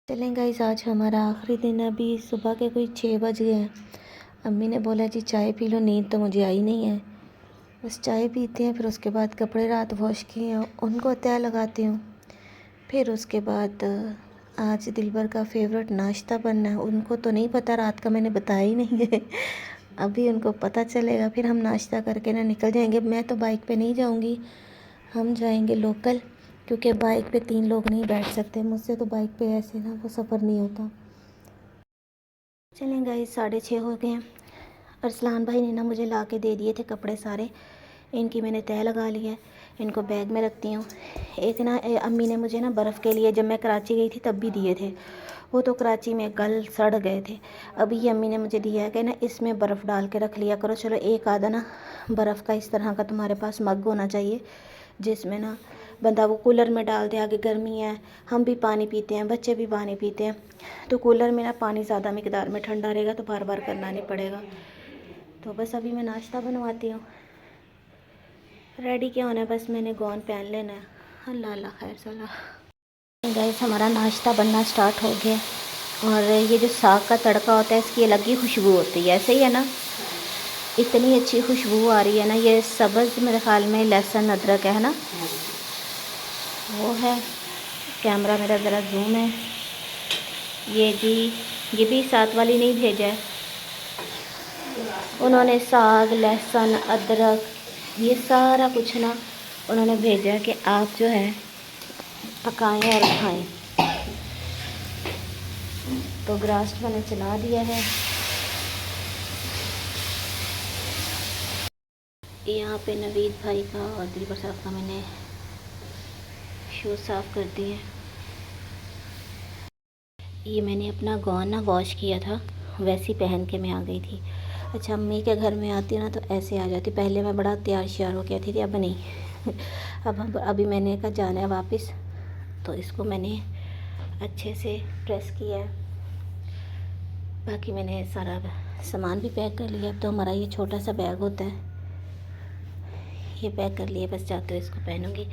चलें गाइस, आज हमारा आखिरी दिन। अभी सुबह के कोई 6 बज गए हैं। अम्मी ने बोला जी चाय पी लो, नींद तो मुझे आई नहीं है। बस चाय पीते हैं, फिर उसके बाद कपड़े रात वॉश किए हैं उनको तय लगाती हूँ। फिर उसके बाद आज दिलबर का फेवरेट नाश्ता बनना है। उनको तो नहीं पता, रात का मैंने बताया ही नहीं है। अभी उनको पता चलेगा, फिर हम नाश्ता करके ना निकल जाएंगे। मैं तो बाइक पे नहीं जाऊँगी, हम जाएंगे लोकल, क्योंकि बाइक पे 3 लोग नहीं बैठ सकते। मुझसे तो बाइक पे ऐसे ना वो सफ़र नहीं होता। चलें गाइस, 6:30 हो गए हैं। अरसलान भाई ने ना मुझे ला के दे दिए थे कपड़े सारे। इनकी मैंने तय लगा ली है, इनको बैग में रखती हूँ। एक ना अम्मी ने मुझे ना बर्फ़ के लिए, जब मैं कराची गई थी तब भी दिए थे, वो तो कराची में गल सड़ गए थे। अभी ये अम्मी ने मुझे दिया है कि ना इसमें बर्फ़ डाल के रख लिया करो। चलो एक आधा ना बर्फ़ का इस तरह का तुम्हारे पास मग होना चाहिए, जिसमें ना बंदा वो कूलर में डाल दे। आगे गर्मी है, हम भी पानी पीते हैं, बच्चे भी पानी पीते हैं, तो कूलर में ना पानी ज़्यादा मिकदार में ठंडा रहेगा, तो बार बार करना नहीं पड़ेगा। तो बस अभी मैं नाश्ता बनवाती हूँ। रेडी क्या होना है, बस मैंने गौन पहन लेना है। अल्लाह अल्लाह खैर सलाह। गाइस, हमारा नाश्ता बनना स्टार्ट हो गया। और ये जो साग का तड़का होता है, इसकी अलग ही खुशबू होती है। ऐसे ही है ना, इतनी अच्छी खुशबू आ रही है ना। ये सब्ज़ मेरे ख्याल में लहसुन अदरक है ना, वो है। कैमरा मेरा ज़रा जूम है। ये जी, ये भी साथ वाली नहीं भेजा है उन्होंने। साग, लहसुन, अदरक, ये सारा कुछ ना उन्होंने भेजा है कि आप जो है पकाएं और खाएं। तो ग्रास्ट मैंने चला दिया है। यहाँ पे नवीद भाई का और दिलबर साहब का मैंने शूज़ साफ़ कर दिए। ये मैंने अपना गौन ना वॉश किया था, वैसी पहन के मैं आ गई थी। अच्छा, अम्मी के घर में आती ना तो ऐसे आ जाती। पहले मैं बड़ा तैयार श्यार हो गया थी, अब नहीं। अभी मैंने कहा जाना है वापस, तो इसको मैंने अच्छे से प्रेस किया है। बाकी मैंने सारा सामान भी पैक कर लिया। अब तो हमारा ये छोटा सा बैग होता है, ये पैक कर लिया। बस जाते हुए इसको पहनूँगी।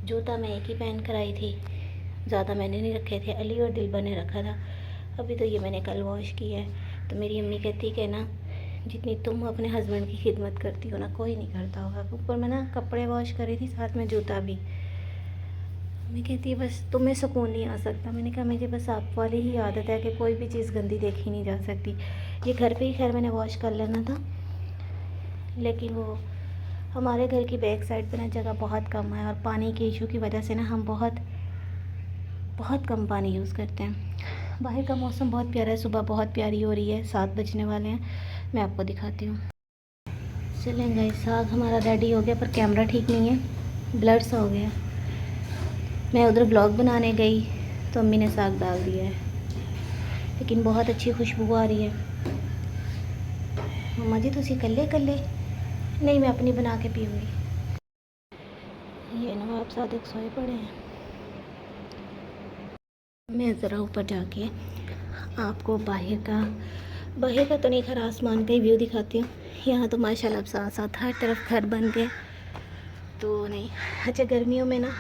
जूता मैं एक ही पहन कर आई थी, ज़्यादा मैंने नहीं रखे थे, अली और दिलबर ने रखा था। अभी तो ये मैंने कल वॉश किया है। तो मेरी अम्मी कहती है कि ना, जितनी तुम अपने हस्बैंड की खिदमत करती हो ना, कोई नहीं करता होगा। ऊपर मैं ना कपड़े वॉश करी थी, साथ में जूता भी। मैं कहती है बस तुम्हें सुकून नहीं आ सकता। मैंने कहा मुझे बस आप वाली ही आदत है कि कोई भी चीज़ गंदी देखी नहीं जा सकती। ये घर पे ही खैर मैंने वॉश कर लेना था, लेकिन वो हमारे घर की बैक साइड पे ना जगह बहुत कम है, और पानी के इशू की वजह से ना हम बहुत कम पानी यूज़ करते हैं। बाहर का मौसम बहुत प्यारा है, सुबह बहुत प्यारी हो रही है। 7 बजने वाले हैं, मैं आपको दिखाती हूँ। चलें गाइस, साग हमारा रेडी हो गया, पर कैमरा ठीक नहीं है, ब्लर सा हो गया। मैं उधर ब्लॉग बनाने गई तो अम्मी ने साग डाल दिया है, लेकिन बहुत अच्छी खुशबू आ रही है। मम्मा जी तुसी कल्ले कल्ले? नहीं, मैं अपनी बना के पीऊँगी। ये नवाब सादिक सोए पड़े हैं। मैं ज़रा ऊपर जाके आपको बाहर का तो नहीं, खैर आसमान का ही व्यू दिखाती हूँ। यहाँ तो माशाल्लाह अब साथ साथ हर तरफ घर बन गए, तो नहीं। अच्छा, गर्मियों में ना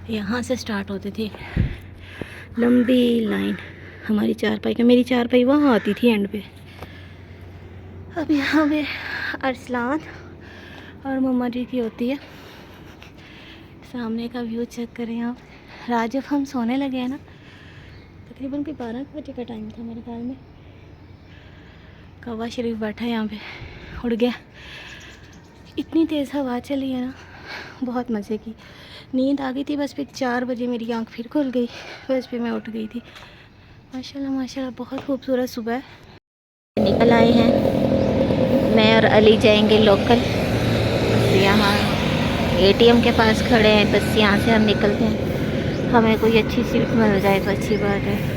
यहाँ से स्टार्ट होती थी लंबी लाइन हमारी चारपाई का। मेरी चारपाई वहाँ आती थी एंड पे। अब यहाँ पे अरसलान और मम्मा जी की होती है। सामने का व्यू चेक करें आप। रात जब हम सोने लगे हैं ना, तकरीबन कोई 12 बजे का टाइम था मेरे ख्याल में, कौवा शरीफ बैठा है यहाँ पे, उड़ गया। इतनी तेज़ हवा चली है ना, बहुत मज़े की। नींद आ गई थी बस, फिर 4 बजे मेरी आँख फिर खुल गई, बस फिर मैं उठ गई थी। माशाल्लाह माशाल्लाह, बहुत खूबसूरत सुबह निकल आए हैं। मैं और अली जाएंगे लोकल, यहाँ एटीएम के पास खड़े हैं। बस यहाँ से हम निकलते हैं, हमें कोई अच्छी सीट मिल जाए तो अच्छी बात है।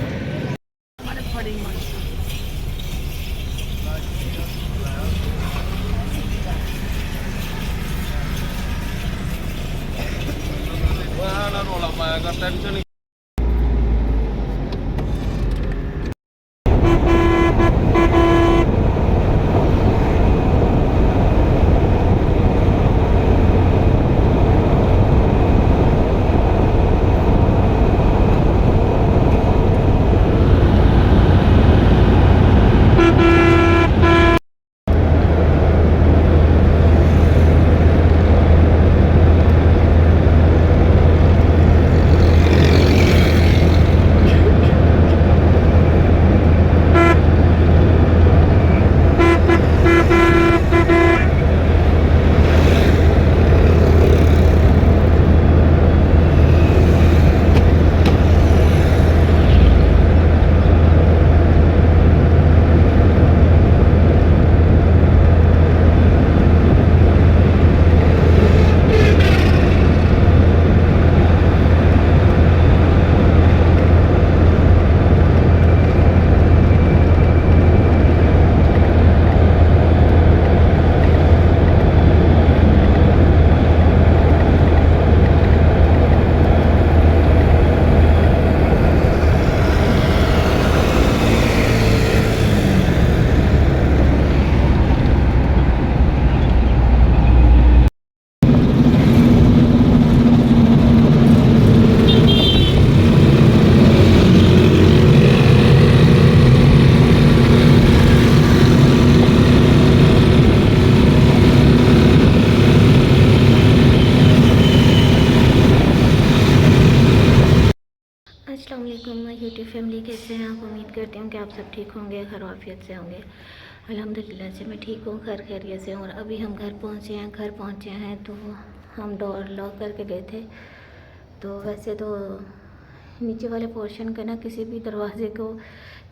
अस्सलाम वालेकुम यूट्यूब फैमिली, कैसे हैं आप? उम्मीद करती हूँ कि आप सब ठीक होंगे, खैर आफियत से होंगे। अल्हम्दुलिल्लाह से मैं ठीक हूँ, खैर खैरियत से हूँ। और अभी हम घर पहुँचे हैं तो हम डोर लॉक करके गए थे। तो वैसे तो नीचे वाले पोर्शन का ना किसी भी दरवाजे को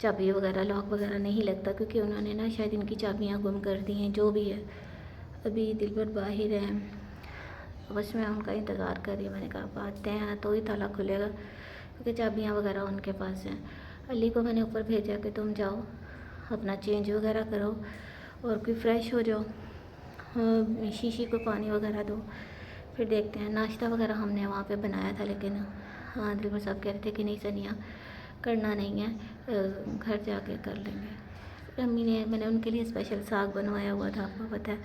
चाबी वगैरह लॉक वगैरह नहीं लगता, क्योंकि उन्होंने ना शायद इनकी चाबियाँ गुम कर दी हैं, जो भी है। अभी दिलबर बाहिर है, बस मैं उनका इंतज़ार कर रही हूँ। मैंने कहा आप आते हैं तो ही ताला खुलेगा, क्योंकि चाबियाँ वगैरह उनके पास हैं। अली को मैंने ऊपर भेजा कि तुम जाओ अपना चेंज वगैरह करो और कोई फ्रेश हो जाओ, शीशी को पानी वगैरह दो, फिर देखते हैं। नाश्ता वगैरह हमने वहाँ पे बनाया था, लेकिन हाँ दिलबर साहब कह रहे थे कि नहीं सनिया करना नहीं है, घर जाके कर लेंगे। अम्मी ने मैंने उनके लिए स्पेशल साग बनवाया हुआ था, आपको पता है,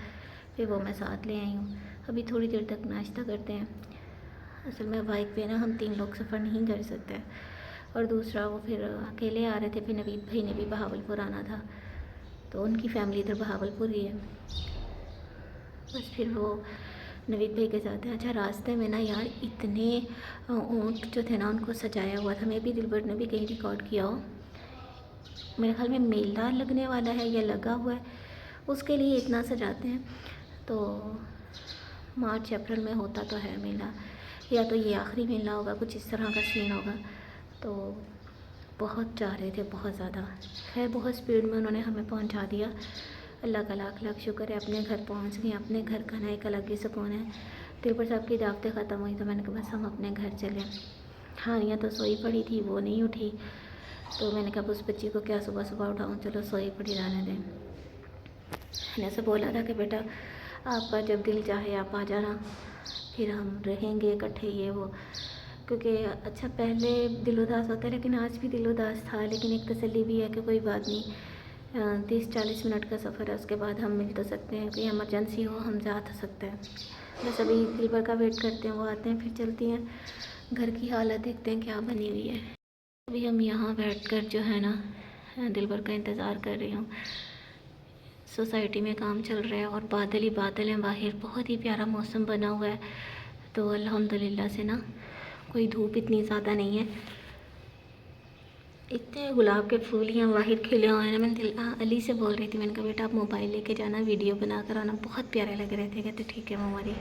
फिर वो मैं साथ ले आई हूँ। अभी थोड़ी देर तक नाश्ता करते हैं। असल में बाइक पे ना हम 3 लोग सफ़र नहीं कर सकते, और दूसरा वो फिर अकेले आ रहे थे, फिर नवीद भाई ने भी बहावलपुर आना था, तो उनकी फैमिली इधर बहावलपुर ही है। बस फिर वो नवीद भाई के साथ हैं। अच्छा, रास्ते में ना यार इतने ऊँट जो थे ना उनको सजाया हुआ था। मैं भी दिलबर ने भी कहीं रिकॉर्ड किया हो, मेरे ख्याल में मेला लगने वाला है या लगा हुआ है, उसके लिए इतना सजाते हैं। तो मार्च अप्रैल में होता तो है मेला, या तो ये आखिरी मेला होगा, कुछ इस तरह का सीन होगा। तो बहुत जा रहे थे, बहुत ज़्यादा। खैर बहुत स्पीड में उन्होंने हमें पहुंचा दिया। अल्लाह का लाख लाख शुक्र है, अपने घर पहुंच गए। अपने घर का ना एक अलग ही सुकून है। दिलबर साहब की दावतें ख़त्म हुई तो मैंने कहा बस हम अपने घर चलें। हानिया तो सोई पड़ी थी, वो नहीं उठी, तो मैंने कहा उस बच्ची को क्या सुबह सुबह उठाऊँ, चलो सोई पड़ी रहने दें। मैंने ऐसे बोला था कि बेटा आपका जब दिल चाहे आप आ जाना, फिर हम रहेंगे इकट्ठे, ये वो। क्योंकि अच्छा पहले दिल उदास होता है, लेकिन आज भी दिल उदास था, लेकिन एक तसल्ली भी है कि कोई बात नहीं, 30-40 मिनट का सफ़र है, उसके बाद हम मिल तो सकते हैं, कोई इमरजेंसी हो हम जा तो सकते हैं। बस अभी दिलबर का वेट करते हैं, वो आते हैं फिर चलती हैं। घर की हालत देखते हैं क्या बनी हुई है। अभी हम यहाँ बैठकर जो है ना दिलबर का इंतज़ार कर रही हूँ। सोसाइटी में काम चल रहा है और बादल ही बादल हैं बाहर, बहुत ही प्यारा मौसम बना हुआ है। तो अल्हम्दुलिल्लाह से ना कोई धूप इतनी ज़्यादा नहीं है। इतने गुलाब के फूल यहाँ बाहर खिले हुए हैं। मैं अली से बोल रही थी, मैंने कहा बेटा आप मोबाइल लेके जाना, वीडियो बना कर आना, बहुत प्यारे लग रहे थे। कहते ठीक है मम्मी।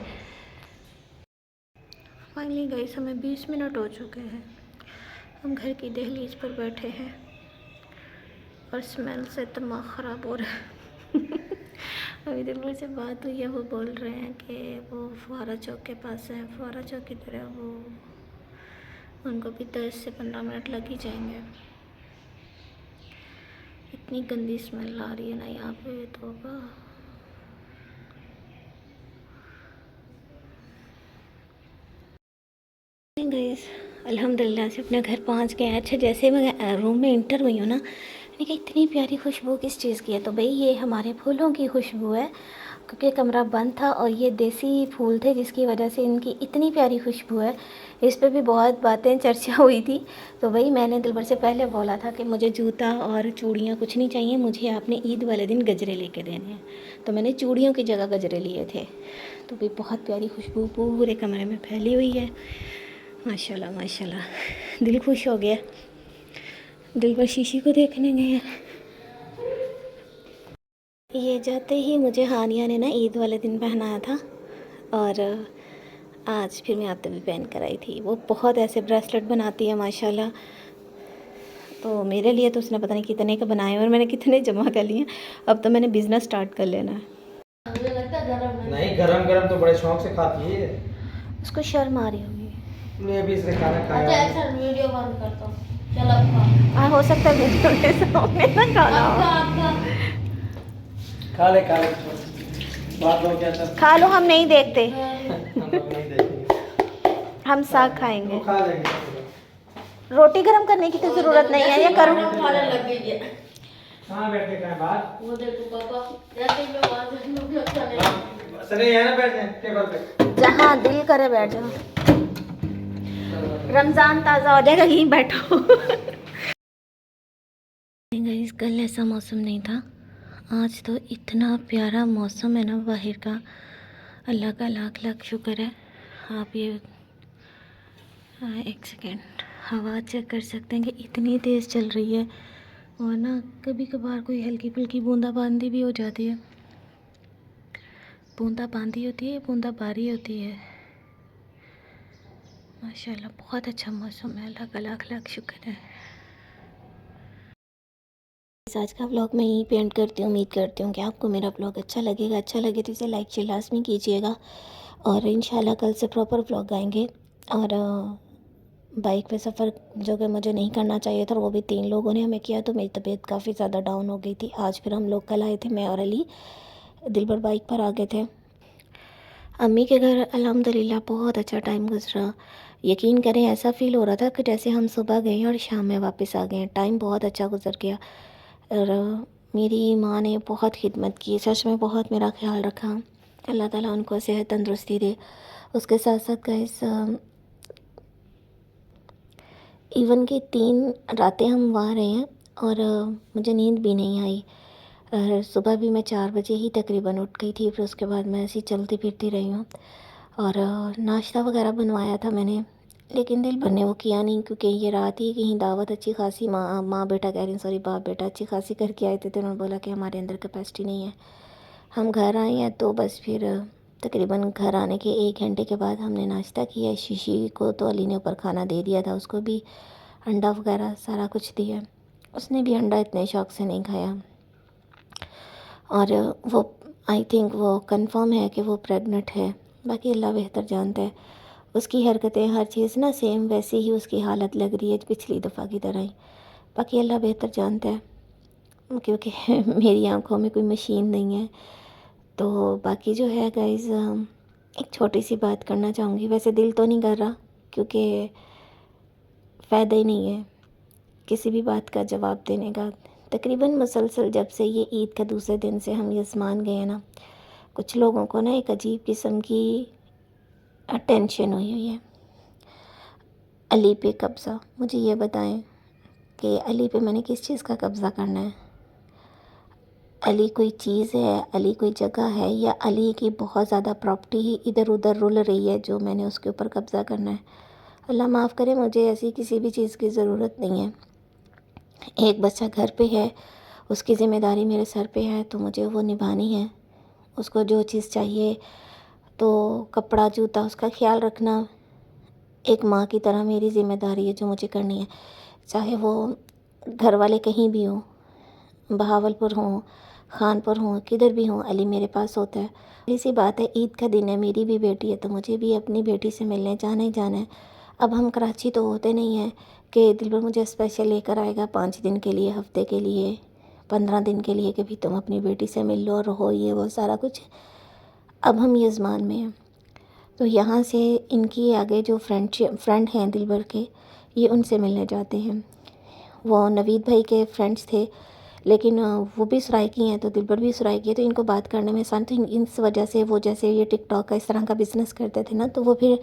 फाइनली गई, समय 20 मिनट हो चुके हैं, हम घर की दहलीज पर बैठे हैं और स्मेल से दिमाग ख़राब हो रहा है। अभी दिलबर से बात हुई है, वो बोल रहे हैं कि वो फुहारा चौक के पास है, फुहारा चौक की तरह, वो उनको भी 10 से 15 मिनट लग ही जाएंगे। इतनी गंदी स्मेल आ रही है ना यहाँ पे, तो गाइस अल्हम्दुलिल्लाह से अपने घर पहुँच गए। अच्छा जैसे मैं रूम में इंटर हुई हूँ ना, मैंने कहा इतनी प्यारी खुशबू किस चीज़ की है, तो भाई ये हमारे फूलों की खुशबू है, क्योंकि कमरा बंद था और ये देसी फूल थे, जिसकी वजह से इनकी इतनी प्यारी खुशबू है। इस पर भी बहुत बातें चर्चा हुई थी। तो भाई मैंने दिलबर से पहले बोला था कि मुझे जूता और चूड़ियाँ कुछ नहीं चाहिए, मुझे आपने ईद वाले दिन गजरे लेके देने हैं, तो मैंने चूड़ियों की जगह गजरे लिए थे। तो भाई बहुत प्यारी खुशबू पूरे कमरे में फैली हुई है, माशाल्लाह माशाल्लाह। दिल खुश हो गया। दिलबर शीशी को देखने गए हैं। ये जाते ही मुझे हानिया ने ना ईद वाले दिन पहनाया था, और आज फिर मैं आते भी पहन कर आई थी। वो बहुत ऐसे ब्रेसलेट बनाती है माशाल्लाह, तो मेरे लिए तो उसने पता नहीं कितने का बनाए और मैंने कितने जमा कर लिए। अब तो मैंने बिज़नेस स्टार्ट कर लेना है। नहीं, गरम गरम तो बड़े शौक से खाती है। उसको शर्म आ रही होगी। मैं भी इसने खाना खाया। अच्छा एक साथ वीडियो बंद करता हूँ, चलो अब खा। हाँ हो सकता है वीडियो के सामने ना खाना अब हो। खा, अब खा। खा ले बात हो क्या था। खा लो, हम नहीं देखते, हम लोग नहीं देखेंगे, हम साग खाएंगे। खा लेंगे। रोटी गर्म करने की तो ज़रूरत नहीं है, ये करूँ। खाने लग गई है। कहाँ बैठ के खाएं बाहर? वो देखो पापा, जैसे ही मैं वहाँ से हम लोग खाने लगे। सरे यहाँ ना बैठ जाए टेबल पे, जहाँ दिल करे बैठ जाओ। रमज़ान ताज़ा हो जाएगा, यहीं बैठो। गाइस कल ऐसा मौसम नहीं था, आज तो इतना प्यारा मौसम है ना बाहर का, अल्लाह का लाख लाख शुक्र है। आप ये एक सेकेंड, हवा चेक कर सकते हैं कि इतनी तेज़ चल रही है, और ना कभी कभार कोई हल्की फुल्की बूंदाबांदी भी हो जाती है। बूंदाबांदी होती है, बूंदाबारी होती है। माशाल्लाह बहुत अच्छा मौसम है, अल्लाह का लाख लाख शुक्र है। आज का व्लॉग मैं यहीं पे एंड करती हूँ। उम्मीद करती हूँ कि आपको मेरा व्लॉग अच्छा लगेगा। अच्छा लगे तो इसे लाइक शेयर लाजमी कीजिएगा, और इंशाल्लाह कल से प्रॉपर व्लॉग आएंगे। और बाइक पे सफ़र जो कि मुझे नहीं करना चाहिए था, वो भी 3 लोगों ने हमें किया, तो मेरी तबीयत काफ़ी ज़्यादा डाउन हो गई थी। आज फिर हम लोग कल आए थे, मैं और अली दिलबर बाइक पर आ गए थे। अम्मी के घर अल्हम्दुलिल्लाह बहुत अच्छा टाइम गुजरा। यकीन करें ऐसा फ़ील हो रहा था कि जैसे हम सुबह गए और शाम में वापस आ गए हैं। टाइम बहुत अच्छा गुजर गया, और मेरी माँ ने बहुत खिदमत की, सच में बहुत मेरा ख्याल रखा। अल्लाह ताला उनको सेहत तंदुरुस्ती दे। उसके साथ साथ गाइस इवन कि 3 रातें हम वहाँ रहे हैं, और मुझे नींद भी नहीं आई। सुबह भी मैं 4 बजे ही तकरीबन उठ गई थी। फिर उसके बाद मैं ऐसी चलती फिरती रही हूँ, और नाश्ता वगैरह बनवाया था मैंने, लेकिन दिल भर ने वो किया नहीं, क्योंकि ये रात ही कहीं दावत अच्छी खासी माँ बेटा कह रही, सॉरी बाप बेटा अच्छी खासी करके आए थे। तो उन्होंने बोला कि हमारे अंदर कैपेसिटी नहीं है। हम घर आए हैं, तो बस फिर तकरीबन घर आने के 1 घंटे के बाद हमने नाश्ता किया। शीशी को तो अली ने ऊपर खाना दे दिया था, उसको भी अंडा वगैरह सारा कुछ दिया। उसने भी अंडा इतने शौक़ से नहीं खाया, और वो आई थिंक वो कंफर्म है कि वो प्रेग्नेंट है। बाकी अल्लाह बेहतर जानता है। उसकी हरकतें हर चीज़ ना सेम वैसी ही उसकी हालत लग रही है पिछली दफ़ा की तरह ही। बाकी अल्लाह बेहतर जानता है, क्योंकि मेरी आंखों में कोई मशीन नहीं है। तो बाकी जो है गाइस, एक छोटी सी बात करना चाहूँगी। वैसे दिल तो नहीं कर रहा, क्योंकि फ़ायदा ही नहीं है किसी भी बात का जवाब देने का। तकरीबन मुसलसल जब से ये ईद का दूसरे दिन से हम यज़मान गए ना, कुछ लोगों को ना एक अजीब किस्म की टेंशन हुई है। अली पे कब्ज़ा, मुझे ये बताएं कि अली पे मैंने किस चीज़ का कब्ज़ा करना है? अली कोई चीज़ है, अली कोई जगह है, या अली की बहुत ज़्यादा प्रॉपर्टी ही इधर उधर रुल रही है जो मैंने उसके ऊपर कब्ज़ा करना है? अल्लाह माफ़ करे, मुझे ऐसी किसी भी चीज़ की ज़रूरत नहीं है। एक बच्चा घर पे है, उसकी ज़िम्मेदारी मेरे सर पे है, तो मुझे वो निभानी है। उसको जो चीज़ चाहिए, तो कपड़ा जूता उसका ख्याल रखना एक माँ की तरह मेरी ज़िम्मेदारी है जो मुझे करनी है। चाहे वो घर वाले कहीं भी हों, बहावलपुर हों, खानपुर हों, किधर भी हों, अली मेरे पास होता है। इसी बात है, ईद का दिन है, मेरी भी बेटी है, तो मुझे भी अपनी बेटी से मिलने जाना ही जाना है। अब हम कराची तो होते नहीं हैं कि दिलबर मुझे स्पेशल लेकर आएगा 5 दिन के लिए, हफ़्ते के लिए, 15 दिन के लिए, कि भी तुम अपनी बेटी से मिल लो और रहो, ये वो सारा कुछ। अब हम यज़मान में हैं, तो यहाँ से इनकी आगे जो फ्रेंड हैं दिलबर के, ये उनसे मिलने जाते हैं। वो नवीद भाई के फ्रेंड्स थे, लेकिन वो भी सराइकी हैं, तो दिलबर भी सराइकी है, तो इनको बात करने में आसान। तो इस वजह से वो, जैसे ये टिकटॉक का इस तरह का बिज़नेस करते थे ना, तो वो फिर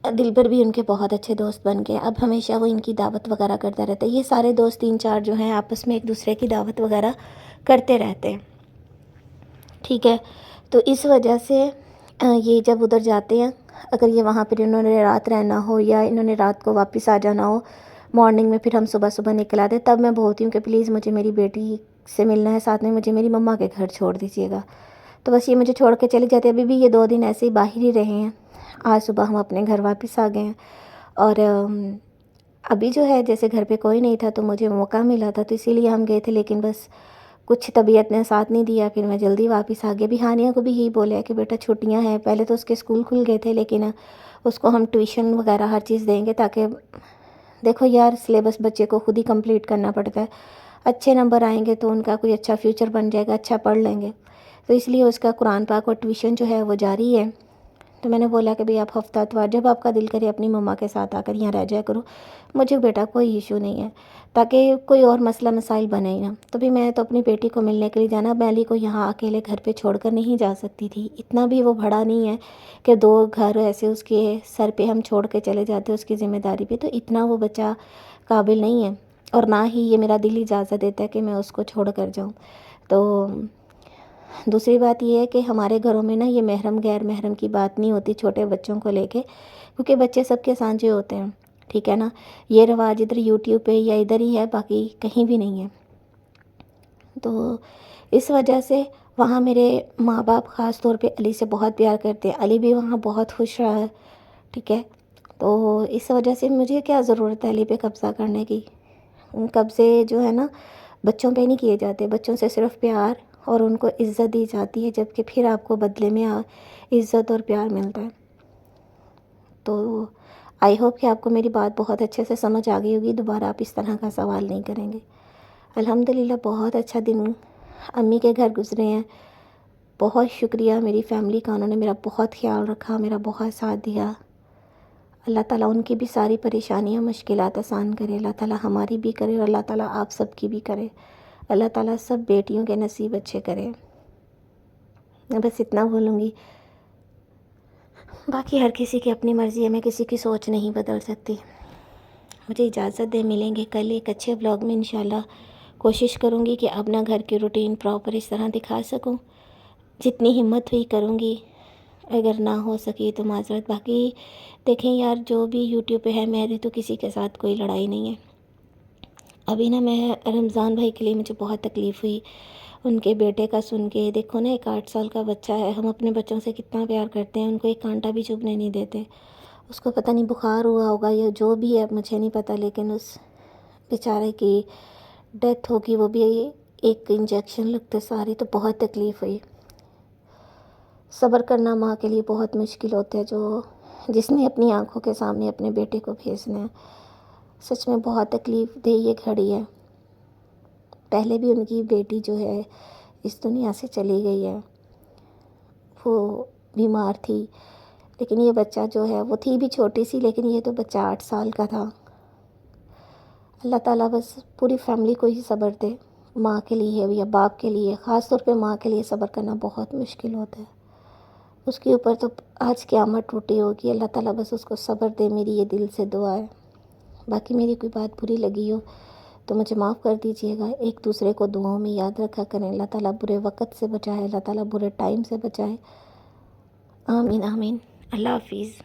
दिलबर भी उनके बहुत अच्छे दोस्त बन गए। अब हमेशा वो इनकी दावत वगैरह करता रहता है। ये सारे दोस्त 3-4 जो हैं आपस में एक दूसरे की दावत वगैरह करते रहते हैं, ठीक है। तो इस वजह से ये जब उधर जाते हैं, अगर ये वहाँ पर इन्होंने रात रहना हो, या इन्होंने रात को वापस आ जाना हो, मॉर्निंग में फिर हम सुबह सुबह निकल आते, तब मैं बोलती हूँ कि प्लीज़ मुझे मेरी बेटी से मिलना है, साथ में मुझे मेरी मम्मा के घर छोड़ दीजिएगा। तो बस ये मुझे छोड़ के चले जाते। अभी भी ये 2 दिन ऐसे ही बाहर ही रहे हैं। आज सुबह हम अपने घर वापस आ गए हैं, और अभी जो है जैसे घर पे कोई नहीं था, तो मुझे मौका मिला था, तो इसीलिए हम गए थे। लेकिन बस कुछ तबीयत ने साथ नहीं दिया, फिर मैं जल्दी वापस आ गई। अभी हानिया को भी यही बोला कि बेटा छुट्टियां हैं, पहले तो उसके स्कूल खुल गए थे, लेकिन उसको हम ट्यूशन वगैरह हर चीज़ देंगे, ताकि देखो यार, सिलेबस बच्चे को खुद ही कंप्लीट करना पड़ता है। अच्छे नंबर आएंगे तो उनका कोई अच्छा फ्यूचर बन जाएगा, अच्छा पढ़ लेंगे। तो इसलिए उसका कुरान पाक और ट्यूशन जो है वो जारी है। तो मैंने बोला कि भाई आप हफ्ता इतवार जब आपका दिल करे अपनी मम्मा के साथ आकर यहाँ रह जाया करो, मुझे बेटा कोई इशू नहीं है, ताकि कोई और मसला मसाइल बने ही ना। तो भी मैं तो अपनी बेटी को मिलने के लिए जाना, मैं अली को यहाँ अकेले घर पे छोड़कर नहीं जा सकती थी। इतना भी वो बड़ा नहीं है कि 2 घर ऐसे उसके सर पे हम छोड़ के चले जाते उसकी ज़िम्मेदारी पे, तो इतना वो बच्चा काबिल नहीं है, और ना ही ये मेरा दिल इजाज़त देता है कि मैं उसको छोड़ कर जाऊँ। तो दूसरी बात ये है कि हमारे घरों में ना ये महरम गैर महरम की बात नहीं होती छोटे बच्चों को लेके, क्योंकि बच्चे सबके साझे होते हैं। ठीक है ना। ये रिवाज इधर यूट्यूब पे या इधर ही है, बाकी कहीं भी नहीं है। तो इस वजह से वहाँ मेरे माँ बाप ख़ास तौर पे अली से बहुत प्यार करते हैं, अली भी वहाँ बहुत खुश रहा है, ठीक है। तो इस वजह से मुझे क्या ज़रूरत है अली पे कब्ज़ा करने की। कब्ज़े जो है ना बच्चों पे नहीं किए जाते, बच्चों से सिर्फ प्यार और उनको इज़्ज़त दी जाती है, जबकि फिर आपको बदले में इज़्ज़त और प्यार मिलता है। तो आई होप कि आपको मेरी बात बहुत अच्छे से समझ आ गई होगी, दोबारा आप इस तरह का सवाल नहीं करेंगे। अल्हम्दुलिल्लाह बहुत अच्छा दिन अम्मी के घर गुज़रे हैं। बहुत शुक्रिया मेरी फ़ैमिली का, उन्होंने मेरा बहुत ख़्याल रखा, मेरा बहुत साथ दिया। अल्लाह ताला उनकी भी सारी परेशानियाँ मुश्किलात आसान करे, अल्लाह ताला हमारी भी करे और अल्लाह ताला आप सबकी भी करे। अल्लाह ताला सब बेटियों के नसीब अच्छे करे। मैं बस इतना बोलूँगी, बाकी हर किसी की अपनी मर्ज़ी है, मैं किसी की सोच नहीं बदल सकती। मुझे इजाज़त दें, मिलेंगे कल एक अच्छे व्लॉग में इंशाल्लाह। कोशिश करूँगी कि अपना घर की रूटीन प्रॉपर इस तरह दिखा सकूँ, जितनी हिम्मत हुई करूँगी, अगर ना हो सकी तो माज़रत। बाकी देखें यार, जो भी यूट्यूब पे है, मेरी तो किसी के साथ कोई लड़ाई नहीं है। अभी ना मैं रमज़ान भाई के लिए मुझे बहुत तकलीफ़ हुई उनके बेटे का सुन के। देखो ना, एक 8 साल का बच्चा है, हम अपने बच्चों से कितना प्यार करते हैं, उनको एक कांटा भी चुभने नहीं देते। उसको पता नहीं बुखार हुआ होगा या जो भी है, मुझे नहीं पता, लेकिन उस बेचारे की डेथ होगी, वो भी एक इंजेक्शन लगते सारी। तो बहुत तकलीफ़ हुई। सब्र करना माँ के लिए बहुत मुश्किल होता है, जो जिसने अपनी आंखों के सामने अपने बेटे को भेजना है। सच में बहुत तकलीफ़ दे ये घड़ी है। पहले भी उनकी बेटी जो है इस दुनिया से चली गई है, वो बीमार थी, लेकिन ये बच्चा जो है, वो थी भी छोटी सी, लेकिन ये तो बच्चा 8 साल का था। अल्लाह ताला बस पूरी फैमिली को ही सब्र दे। माँ के लिए या बाप के लिए, ख़ास तौर पे माँ के लिए सब्र करना बहुत मुश्किल होता है। उसके ऊपर तो आज क़यामत टूटी होगी। अल्लाह ताला बस उसको सब्र दे, मेरी ये दिल से दुआ है। बाकी मेरी कोई बात बुरी लगी हो तो मुझे माफ़ कर दीजिएगा। एक दूसरे को दुआओं में याद रखा करें। अल्लाह ताला बुरे वक़्त से बचाए, अल्लाह ताला बुरे टाइम से बचाए। आमीन आमीन। अल्लाह हाफ़िज़।